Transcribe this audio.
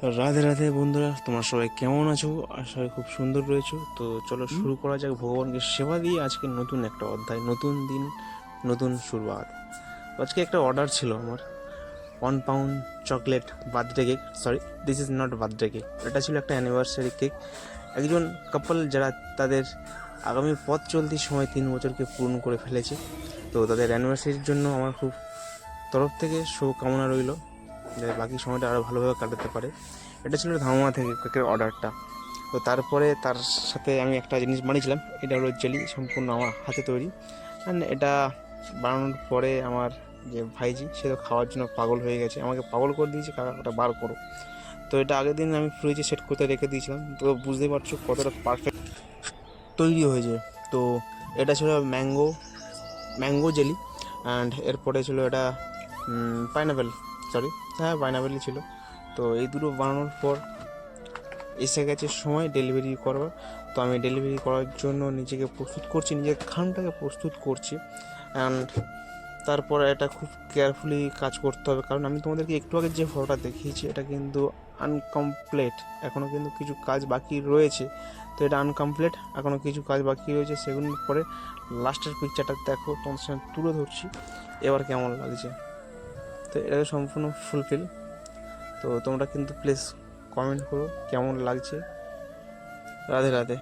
রাধে রাধে বন্ধুরা, তোমরা সবাই কেমন আছো? আশা করি খুব সুন্দর রয়েছো। তো চলো শুরু করা যাক ভগবানকে সেবা দিয়ে আজকে নতুন একটা অধ্যায়, নতুন দিন, নতুন শুরুয়াত। তো আজকে একটা অর্ডার ছিল আমার, 1 pound chocolate birthday cake. Sorry, this is not birthday cake, এটা ছিল একটা অ্যানিভার্সারি কেক। একজন কাপল যারা তাদের আগামী পথ চলতি সময় 3 বছরকে পূরণ করে ফেলেছে, তো তাদের অ্যানিভার্সারির জন্য আমার খুব তরফ থেকে শুভকামনা রইল, যাতে বাকি সময়টা আরও ভালোভাবে কাটাতে পারে। এটা ছিল ধামা থেকে কেকের অর্ডারটা। তো তারপরে তার সাথে আমি একটা জিনিস বানিয়েছিলাম, এটা হলো জেলি, সম্পূর্ণ আমার হাতে তৈরি। অ্যান্ড এটা বানানোর পরে আমার যে ভাইজি, সে তো খাওয়ার জন্য পাগল হয়ে গেছে, আমাকে পাগল করে দিয়েছে, কাকা ওটা বার করো। তো এটা আগের দিন আমি ফ্রিজে সেট করতে রেখে দিয়েছিলাম, তো বুঝতেই পারছো কতটা পারফেক্ট তৈরি হয়েছে। তো এটা ছিল ম্যাঙ্গো জেলি। অ্যান্ড এরপরে ছিল এটা পাইনাপেল, সরি, হ্যাঁ পাইনাপেলই ছিল। তো এই দুটো বানানোর পর এসে গেছে সময় ডেলিভারি করার। তো আমি ডেলিভারি করার জন্য নিজেকে প্রস্তুত করছি, নিজের খানটাকে প্রস্তুত করছি। অ্যান্ড তারপরে এটা খুব কেয়ারফুলি কাজ করতে হবে, কারণ আমি তোমাদেরকে একটু আগে যে ফটোটা দেখিয়েছি এটা কিন্তু আনকমপ্লিট, এখনও কিন্তু কিছু কাজ বাকি রয়েছে। তো এটা আনকমপ্লিট, এখনও কিছু কাজ বাকি রয়েছে, সেগুলোর পরে লাস্টের পিকচারটা দেখো, তোমাদের সঙ্গে তুলে ধরছি এবার কেমন লাগছে। তো এটাকে সম্পূর্ণ ফুলফিল। তো তোমরা কিন্তু প্লিজ কমেন্ট করো কেমন লাগছে। রাধে রাধে।